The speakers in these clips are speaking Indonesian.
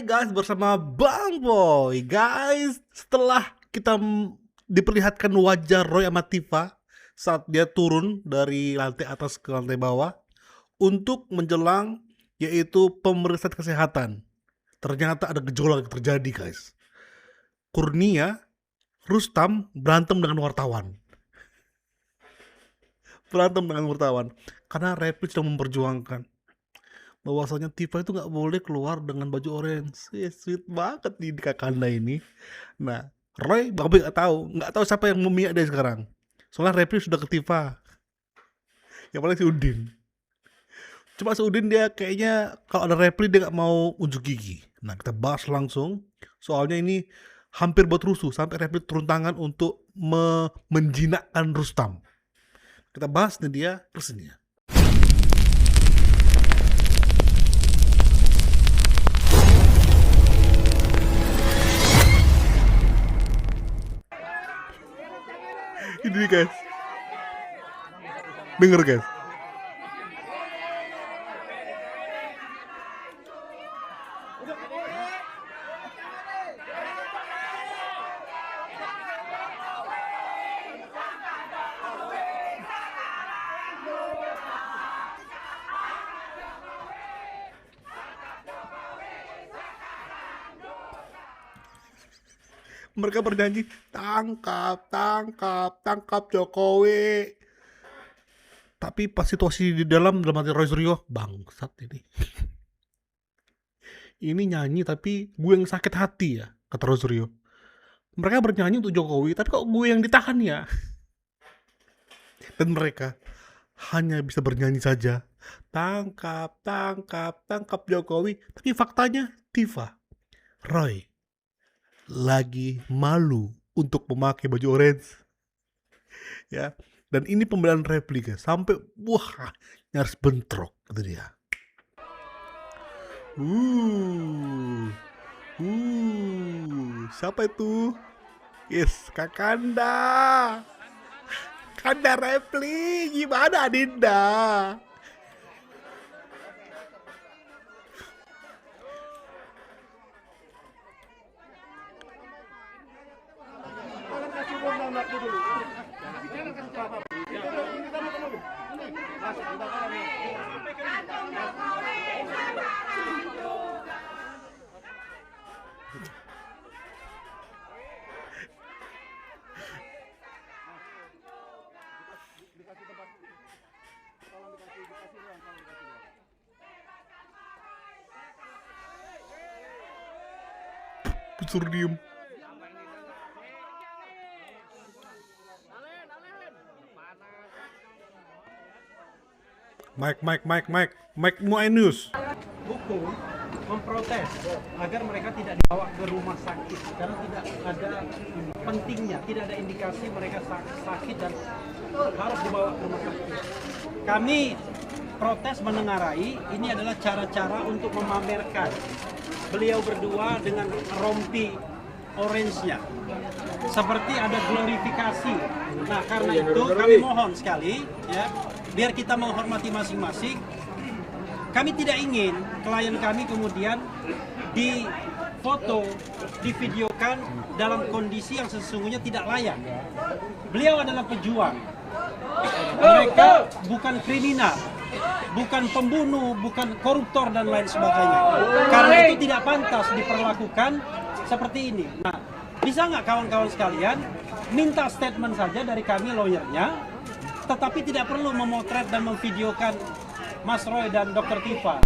guys, bersama Bang Boy. Guys, setelah kita diperlihatkan wajah Roy sama Tifa saat dia turun dari lantai atas ke lantai bawah untuk menjelang yaitu pemeriksaan kesehatan, ternyata ada gejolak yang terjadi, guys. Kurnia, Rustam berantem dengan wartawan. Karena Repli sedang memperjuangkan bahwasanya Tifa itu nggak boleh keluar dengan baju orange. Sweet banget nih di Kakanda ini. Nah, Roy Babe nggak tahu siapa yang memihak dia sekarang. Soalnya Repli sudah ke Tifa. Yang paling si Udin. Cuma si Udin dia kayaknya kalau ada Repli dia nggak mau unjuk gigi. Nah, kita bahas langsung. Soalnya ini hampir buat rusuh sampai Repli turun tangan untuk menjinakkan Rustam. Kita bahas nih dia kesini. Ini guys, denger guys. Mereka bernyanyi, tangkap Jokowi. Tapi pas situasi di dalam hati Roy Suryo, bangsat ini. Ini nyanyi tapi gue yang sakit hati ya, kata Roy Suryo. Mereka bernyanyi untuk Jokowi, tapi kok gue yang ditahan ya? Dan mereka hanya bisa bernyanyi saja. Tangkap Jokowi. Tapi faktanya, Tifa, Roy lagi malu untuk memakai baju orange ya, dan ini pembelaan Repli sampai wah nyaris bentrok gitu dia. Siapa itu? Yes, Kakanda Repli, gimana Dinda? Suruh diem. Mike Muainus. Hukum memprotes agar mereka tidak dibawa ke rumah sakit karena tidak ada pentingnya, tidak ada indikasi mereka sakit dan harus dibawa ke rumah sakit. Kami protes menengarai ini adalah cara-cara untuk memamerkan beliau berdua dengan rompi orange-nya, seperti ada glorifikasi. Nah, karena itu kami mohon sekali ya, biar kita menghormati masing-masing. Kami tidak ingin klien kami kemudian difoto, divideokan dalam kondisi yang sesungguhnya tidak layak. Beliau adalah pejuang. Mereka bukan kriminal, bukan pembunuh, bukan koruptor dan lain sebagainya. Karena itu tidak pantas diperlakukan seperti ini. Nah, bisa nggak kawan-kawan sekalian minta statement saja dari kami lawyernya, tetapi tidak perlu memotret dan memvideokan Mas Roy dan Dr. Tifa.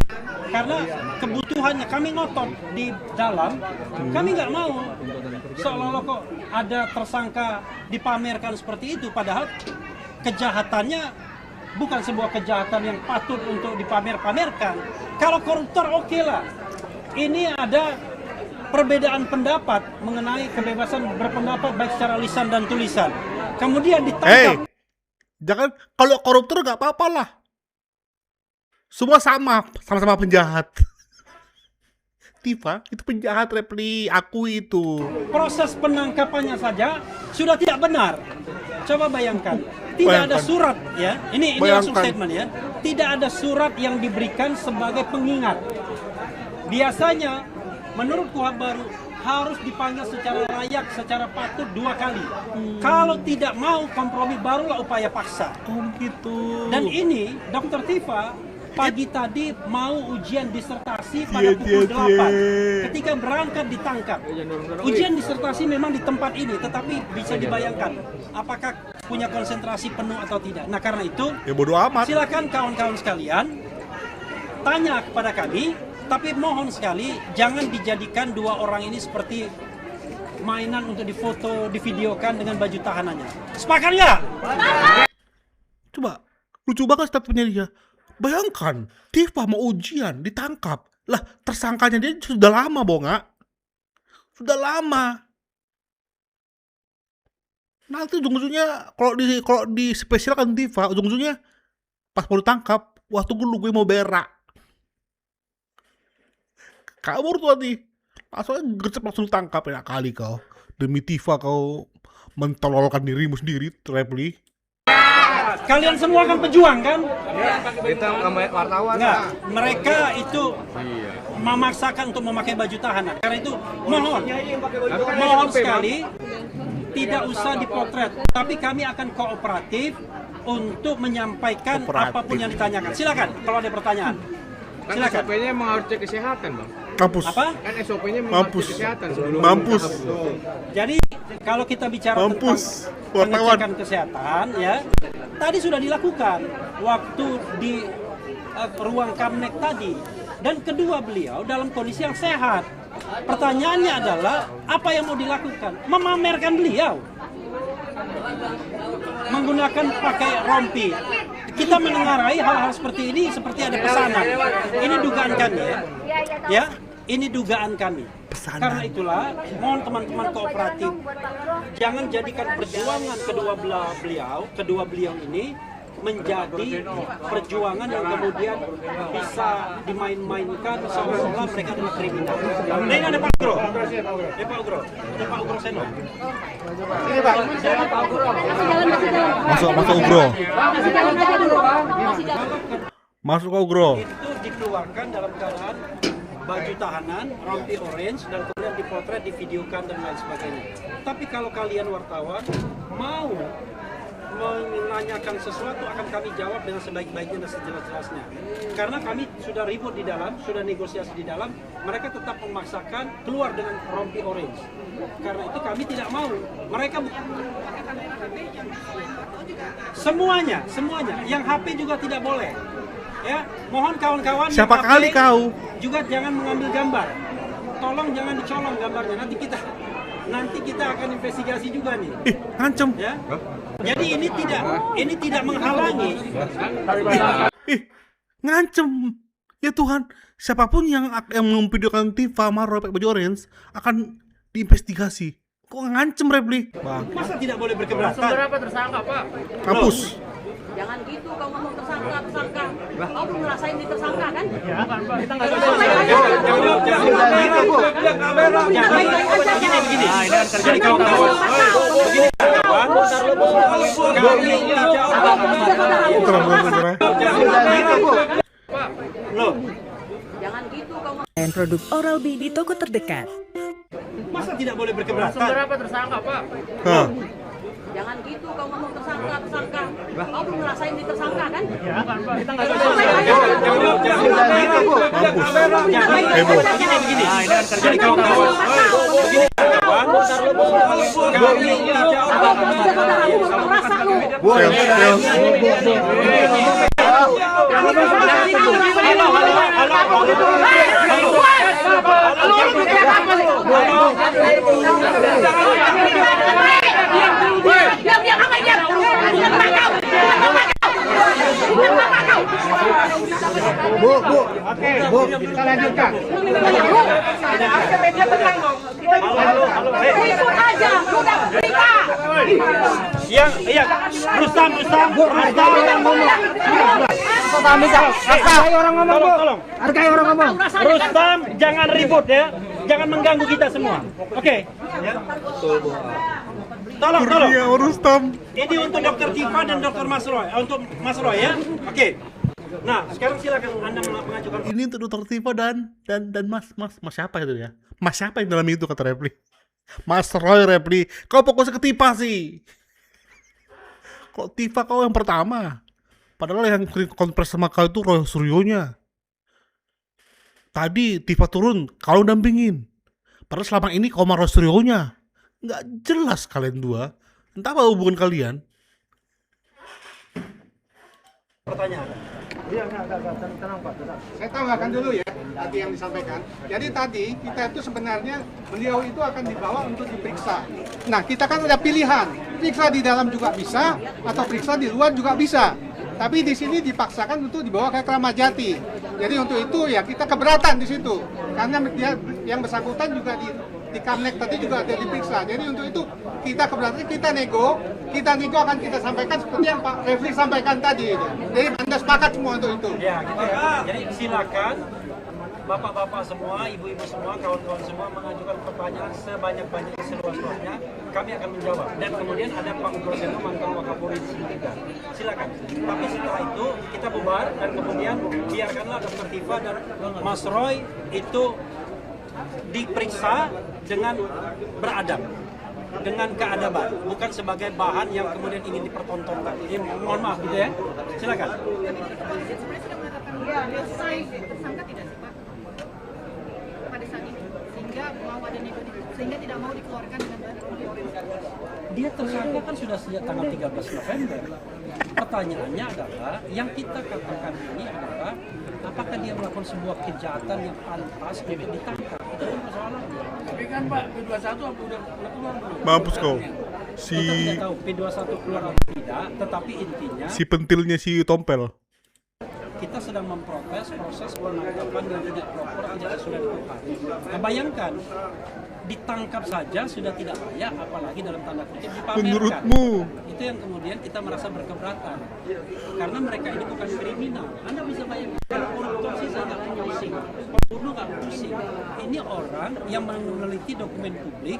Karena kebutuhannya kami ngotot di dalam, kami nggak mau seolah-olah kok ada tersangka dipamerkan seperti itu, padahal kejahatannya bukan sebuah kejahatan yang patut untuk dipamer-pamerkan. Kalau koruptor oke lah. Ini ada perbedaan pendapat mengenai kebebasan berpendapat baik secara lisan dan tulisan. Kemudian ditangkap. Jangan, kalau koruptor nggak apa-apa lah. Semua sama-sama penjahat. Tifa itu penjahat, Repli, aku itu. Proses penangkapannya saja sudah tidak benar. Coba bayangkan. Tidak ada surat ya. Ini langsung statement ya. Tidak ada surat yang diberikan sebagai pengingat. Biasanya menurut KUHP baru harus dipanggil secara layak, secara patut 2 kali. Kalau tidak mau kompromi barulah upaya paksa. Oh gitu. Dan ini Dr. Tifa pagi tadi mau ujian disertasi pada Cie, pukul cie, 8. cie. Ketika berangkat ditangkap. Ujian disertasi memang di tempat ini, tetapi bisa dibayangkan apakah punya konsentrasi penuh atau tidak. Nah, karena itu Ya bodo amat. silakan kawan-kawan sekalian tanya kepada kami, tapi mohon sekali jangan dijadikan 2 orang ini seperti mainan untuk difoto, divideokan dengan baju tahanannya. Sepakat nggak? Coba, lucu banget statementnya dia. Bayangkan, Tifa mau ujian, ditangkap. Lah, tersangkanya dia sudah lama, Bonga. Sudah lama. Nanti ujung-ujungnya, kalau di spesial kan Tifa, ujung-ujungnya pas mau ditangkap, wah tunggu lu gue mau berak. Kabur tuh nanti. Langsung ditangkap, enak kali kau. Demi Tifa kau mentololkan dirimu sendiri, Repli. Kalian semua kan pejuang kan? Kita wartawan. Enggak, mereka itu memaksakan untuk memakai baju tahanan. Karena itu mohon sekali tidak usah dipotret, tapi kami akan kooperatif untuk menyampaikan apapun yang ditanyakan. Silakan kalau ada pertanyaan. Kan Silakan. SOP-nya memang harus cek kesehatan, Bang. Mampus. Apa? Kan SOP-nya memang harus Mampus. cek kesehatan sebelum Mampus. Jadi kalau kita bicara Mampus. tentang Wartawan. pengecekan kesehatan, ya tadi sudah dilakukan waktu di ruang Kamnek tadi. Dan kedua beliau dalam kondisi yang sehat. Pertanyaannya adalah apa yang mau dilakukan? Memamerkan beliau menggunakan pakai rompi. Kita menengarai hal-hal seperti ini seperti ada pesanan. Ini dugaan kami ya. Ini dugaan kami. Pesanan. Karena itulah mohon teman-teman kooperatif jangan jadikan perjuangan kedua beliau ini menjadi perjuangan yang kemudian bisa dimain-mainkan seolah-olah mereka adalah kriminal. Ini ada Pak Ugro. Ada Pak Ugro Seno. Ini Pak. Pak Ugro. Masuk Ugro. Masuk ke Ugro. Itu dikeluarkan dalam keadaan baju tahanan, rompi orange, dan kemudian dipotret, divideokan dan lain sebagainya. Tapi kalau kalian wartawan mau menanyakan sesuatu akan kami jawab dengan sebaik-baiknya dan sejelas-jelasnya. Karena kami sudah ribut di dalam, sudah negosiasi di dalam, mereka tetap memaksakan keluar dengan rompi orange. Karena itu kami tidak mau. Mereka semuanya, yang HP juga tidak boleh. Ya, mohon kawan-kawan yang Siapa HP kali kau? juga jangan mengambil gambar. Tolong jangan dicolong gambarnya. Nanti kita akan investigasi juga nih. Ngancem. Ya. Jadi ini tidak menghalangi. Ngancem. Ya Tuhan, siapapun yang memvideokan Tifa Marro pakai baju orange akan diinvestigasi. Kok ngancem, Repli? Bang, Masa tidak boleh berkeberatan? Berapa tersangka, Pak? kampus. Jangan gitu kau ngomong tersangka. Kau belum ngerasain di tersangka kan? Ya, kan, Pak. Kita nggak Begini. Jadi kawan-kawan, begini kawan. Loh, Jangan gitu kau ngomong. Dan produk Oral-B di toko terdekat. masa tidak boleh berkeberatan? berapa tersangka, Pak? Hah. Jangan gitu kau ngomong tersangka. Kau belum ngerasain di tersangka kan? Ya, kan, Pak. Kita nggak Begini. Jadi kawan-kawan, begini kawan. Bu, kita lanjutkan. Ribut aja, udah berita. Iya, Rustam Tolong. Hargai orang ngomong. Rustam, jangan ribut ya. Jangan mengganggu kita semua. Oke. Ya. Tolong. Kurnia Rustam. Ini untuk Dr. Tifa dan Dr. Mas Roy. Untuk Mas Roy ya. Oke. Nah, sekarang silakan Anda mengajukan. Ini untuk Dr. Tifa dan Mas siapa itu ya? Mas siapa yang dalam itu kata Repli? Mas Roy Repli. Kau fokus ke Tifa sih. Kok Tifa kau yang pertama? Padahal yang konfres sama kau itu Roy Suryonya. Tadi Tifa turun, kau dampingin. Padahal selama ini kau sama Roy Suryonya. Nggak jelas kalian dua. Entah apa hubungan kalian. Pertanyaan. Iya, tenang Pak. Saya tambahkan dulu ya tadi yang disampaikan. Jadi tadi kita itu sebenarnya beliau itu akan dibawa untuk diperiksa. Nah kita kan ada pilihan, periksa di dalam juga bisa atau periksa di luar juga bisa. Tapi di sini dipaksakan untuk dibawa ke Kramat Jati. Jadi untuk itu ya kita keberatan di situ karena dia yang bersangkutan juga di Kamnek tadi juga ada diperiksa. Jadi untuk itu kita keberatan, kita nego akan kita sampaikan seperti yang Pak Refli sampaikan tadi. Jadi Anda sepakat semua untuk itu. Ya, gitu ya. Jadi silakan bapak-bapak semua, ibu-ibu semua, kawan-kawan semua mengajukan pertanyaan sebanyak-banyaknya, seluas-luasnya. Kami akan menjawab. Dan kemudian ada Pak Ugroseno, mantan Wakapolri di sini juga. Silakan. Tapi setelah itu kita bubar dan kemudian biarkanlah Dr. Tifa dan Mas Roy itu diperiksa dengan beradab, dengan keadaban, bukan sebagai bahan yang kemudian ingin dipertontonkan. Jadi, mohon maaf gitu ya. Silakan. Iya, dia tersangka tidak sih Pak pada saat ini sehingga mau ada sehingga tidak mau dikeluarkan dengan baru. Dia tersangka kan sudah sejak tanggal 13 November. Pertanyaannya adalah yang kita katakan ini adalah apakah dia melakukan sebuah kejahatan yang pantas untuk ditangkap? Itu kan persoalannya. Tapi kan Pak, P21 apa udah keluar belum? Mampus kau. Kita tidak tahu P21 keluar atau tidak, tetapi intinya Si pentilnya si Tompel. kita sedang memprotes proses penangkapan yang tidak proper, tidak sudah dilakukan. Nah, bayangkan ditangkap saja sudah tidak layak, apalagi dalam tanda kutip dipamerkan. Menurutmu? Itu yang kemudian kita merasa berkeberatan. Karena mereka ini bukan kriminal. Anda bisa bayangkan, kalau koruptor sih saya nggak pusing, pembunuh nggak pusing. Ini orang yang meneliti dokumen publik,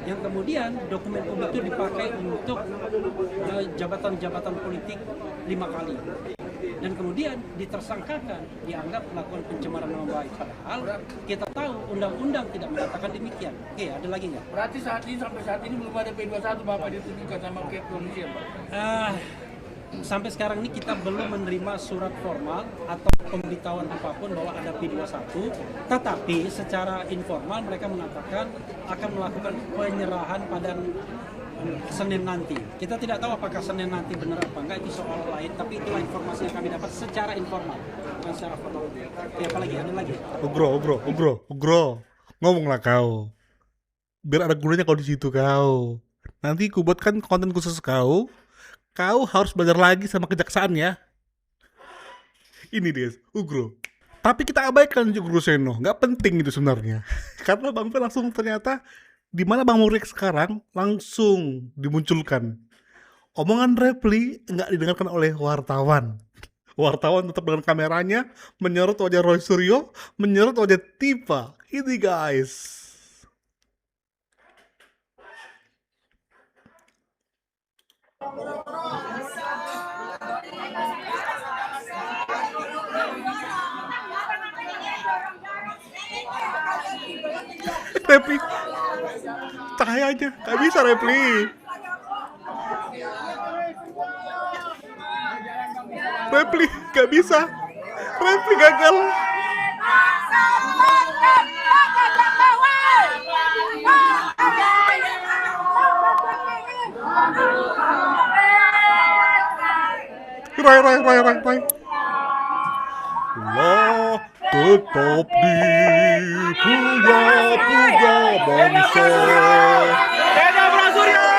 yang kemudian dokumen publik itu dipakai untuk jabatan-jabatan politik 5 kali. Dan kemudian ditersangkakan, dianggap melakukan pencemaran nama baik. Padahal kita tahu undang-undang tidak mengatakan demikian. Oke, ada lagi nggak? Berarti sampai saat ini belum ada P21 Bapak ditunjukkan sama polisi ya Pak? Sampai sekarang ini kita belum menerima surat formal atau pemberitahuan apapun bahwa ada P21. Tetapi secara informal mereka mengatakan akan melakukan penyerahan pada Senin nanti. Kita tidak tahu apakah Senin nanti benar apa enggak, itu soal lain. Tapi itulah informasi yang kami dapat secara informal, bukan secara formal. Ya, apa lagi? Ada lagi? Ugro. Ngomonglah kau. Biar ada gunanya kau di situ kau. Nanti ku buatkan konten khusus kau. Kau harus belajar lagi sama kejaksaan ya. Ini dia, Ugro. Tapi kita abaikan Ugro Seno. Nggak penting itu sebenarnya. Karena Bang Fel langsung ternyata di mana Bang Murik sekarang langsung dimunculkan. Omongan Repli nggak didengarkan oleh wartawan. Wartawan tetap dengan kameranya menyorot wajah Roy Suryo, menyorot wajah Tifa. Ini guys. Repli, cahayanya nggak bisa Repli. Repli nggak bisa. Repli gagal. Rai. Allah tetap puja bangsa. Beda Prasuryo!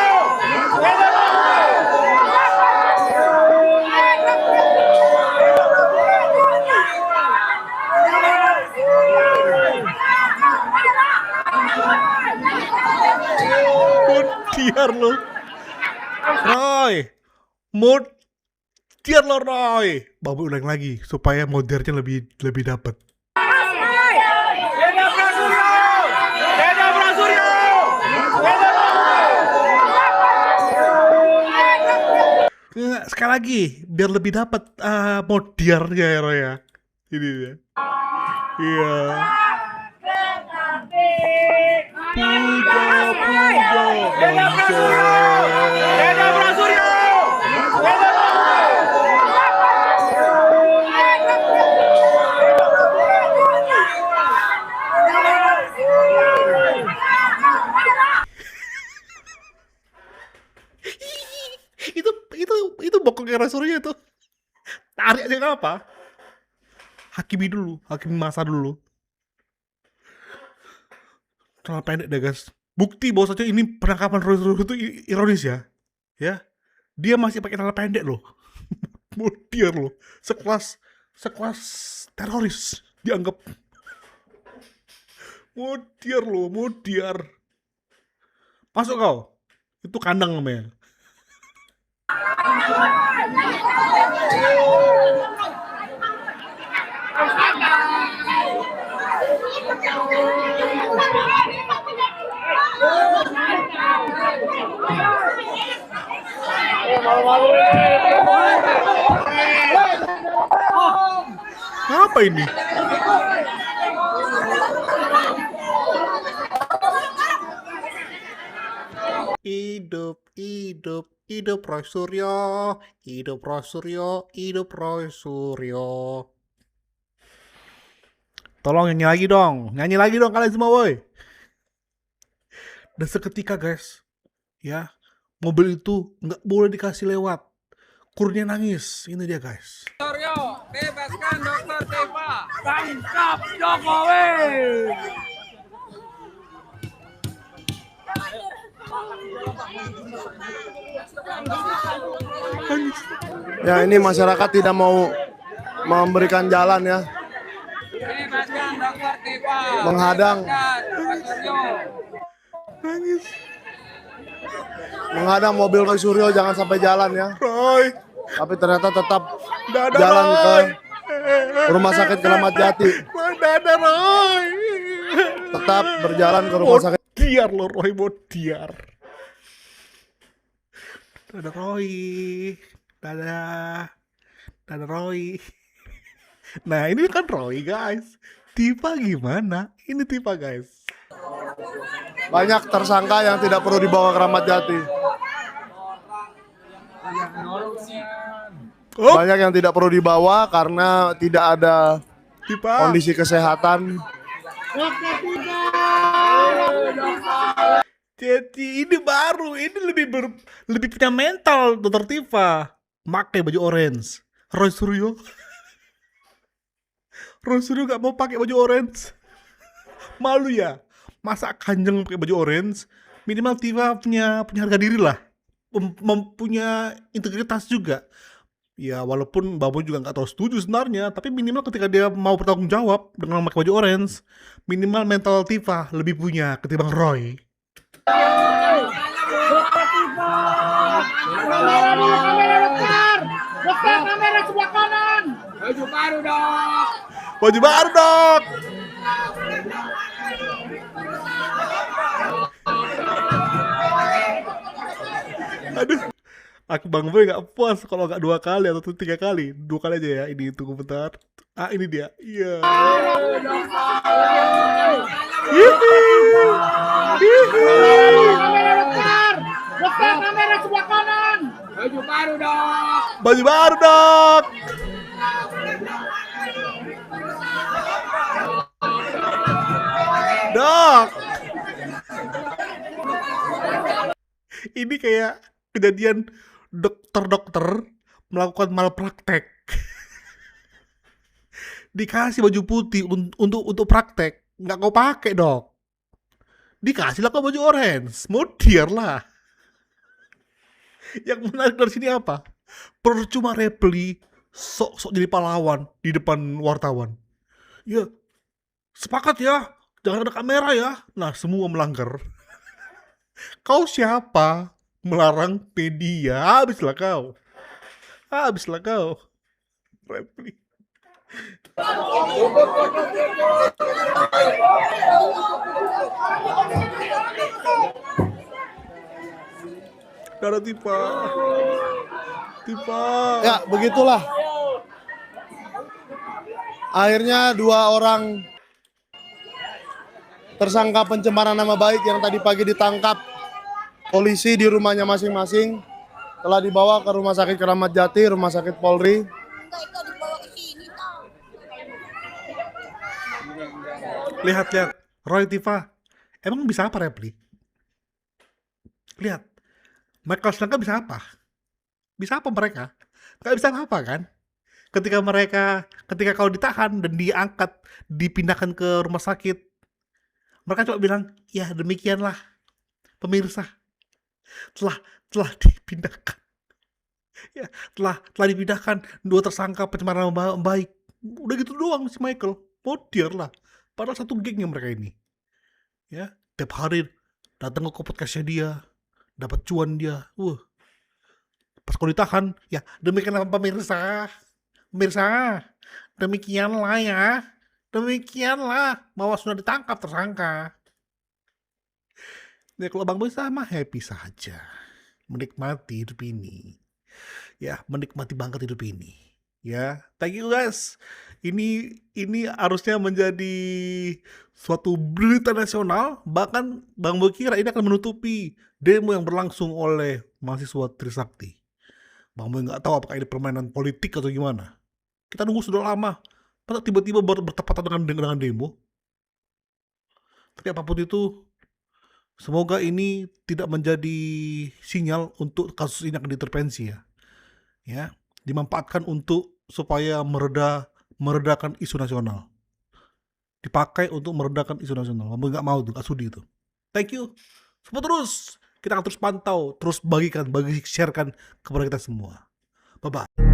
Mutiar lo, Roy. Mutiar lo Roy. Babu ulang lagi supaya modernya lebih dapat. Beda Prasuryo! sekali lagi biar lebih dapat modiarnya ya Roy ya. Ini dia. Iya. Itu bokongnya Rasurya itu. Tarik aja nggak apa. Hakimi masa dulu. Terlalu pendek deh guys. Bukti bahwasanya ini penangkapan Rasurya itu ironis ya. Ya, dia masih pakai celana pendek loh. Modiar loh. Sekelas teroris dianggap. Modiar. Masuk kau. Itu kandang namanya. Apa ini? Hidup Roy Suryo. Tolong nyanyi lagi dong kalian semua woi. Dan seketika guys, ya mobil itu nggak boleh dikasih lewat. Kurnia nangis, ini dia guys. Suryo, bebaskan Dokter Tifa. Tangkap Jokowi. Ya ini masyarakat tidak mau memberikan jalan ya. Bebaskan Dokter Tifa. Menghadang. Nangis. Menghadang mobil Roy Suryo jangan sampai jalan ya. Roy. Tapi ternyata tetap Dadah, jalan Roy. ke Rumah Sakit Keramat Jati. Dadah Roy. Tetap berjalan ke rumah sakit. Modiar lo Roy, modiar. Dadah Roy. Dadah Roy. Nah ini kan Roy guys. Tifa gimana? Ini Tifa guys. Banyak tersangka yang tidak perlu dibawa ke Keramat Jati. Oh, Banyak yang tidak perlu dibawa karena tidak ada Tifa. kondisi kesehatan. Jadi ini baru, ini lebih punya mental Dokter Tifa. Pakai baju orange. Roy Suryo gak mau pakai baju orange. Malu ya. Masa Kanjeng pakai baju orange? Minimal Tifa punya harga diri lah. Mempunyai integritas juga. Ya walaupun Babu juga nggak terlalu setuju sebenarnya, tapi minimal ketika dia mau bertanggung jawab dengan pakai baju orange, minimal mental Tifa lebih punya ketimbang Roy. Kamera sebelah kanan. Baju baru dong. Baju baru dok. Aduh, aku Bang Boy nggak puas kalau nggak 2 kali atau 3 kali. 2 kali aja ya. Ini tunggu bentar. Ah ini dia. Iya. Kamera sebelah kanan. Baju baru dong. Baju baru dok. Dok. Ini kayak kejadian dokter melakukan malpraktek. Dikasih baju putih untuk praktek, nggak kau pakai dok. Dikasihlah kau baju orange, modiar lah. Yang menarik dari sini apa? Percuma Repli sok jadi pahlawan di depan wartawan. Ya, sepakat ya, jangan ada kamera ya. Nah, semua melanggar. Kau siapa? Melarang media. Habislah kau. Repli. Dadah Tifa. Tifa. Ya, begitulah. Akhirnya 2 orang tersangka pencemaran nama baik yang tadi pagi ditangkap polisi di rumahnya masing-masing telah dibawa ke Rumah Sakit Keramat Jati, Rumah Sakit Polri. Lihat, Roy, Tifa. Emang bisa apa Repli? Lihat, Michael Sangka bisa apa? Bisa apa mereka? Gak bisa apa kan? Ketika kau ditahan dan diangkat, dipindahkan ke rumah sakit, mereka cuma bilang, ya demikianlah pemirsa, telah dipindahkan. Ya, telah dipindahkan 2 tersangka pencemaran nama baik. Udah gitu doang si Michael. Modiar lah. Padahal satu gengnya mereka ini. Ya, tiap hari datang ke podcastnya dia, dapat cuan dia. Pas kalau ditahan, ya demikianlah pemirsa, demikianlah ya, demikianlah bahwa sudah ditangkap tersangka. Ya kalau Bang Boy sama happy saja, menikmati hidup ini, ya menikmati banget hidup ini. Ya, thank you guys. Ini harusnya menjadi suatu berita nasional. Bahkan Bang Boy kira ini akan menutupi demo yang berlangsung oleh mahasiswa Trisakti. Bang Boy nggak tahu apakah ini permainan politik atau gimana. Kita nunggu sudah lama, masa tiba-tiba bertepatan dengan demo. Tapi apapun itu, semoga ini tidak menjadi sinyal untuk kasus ini akan diintervensi ya. Ya, dimanfaatkan supaya meredakan isu nasional. Dipakai untuk meredakan isu nasional. Bang Boy nggak mau tuh, nggak sudi itu. Thank you. Support terus. Kita akan terus pantau, terus sharekan kepada kita semua. Bye-bye.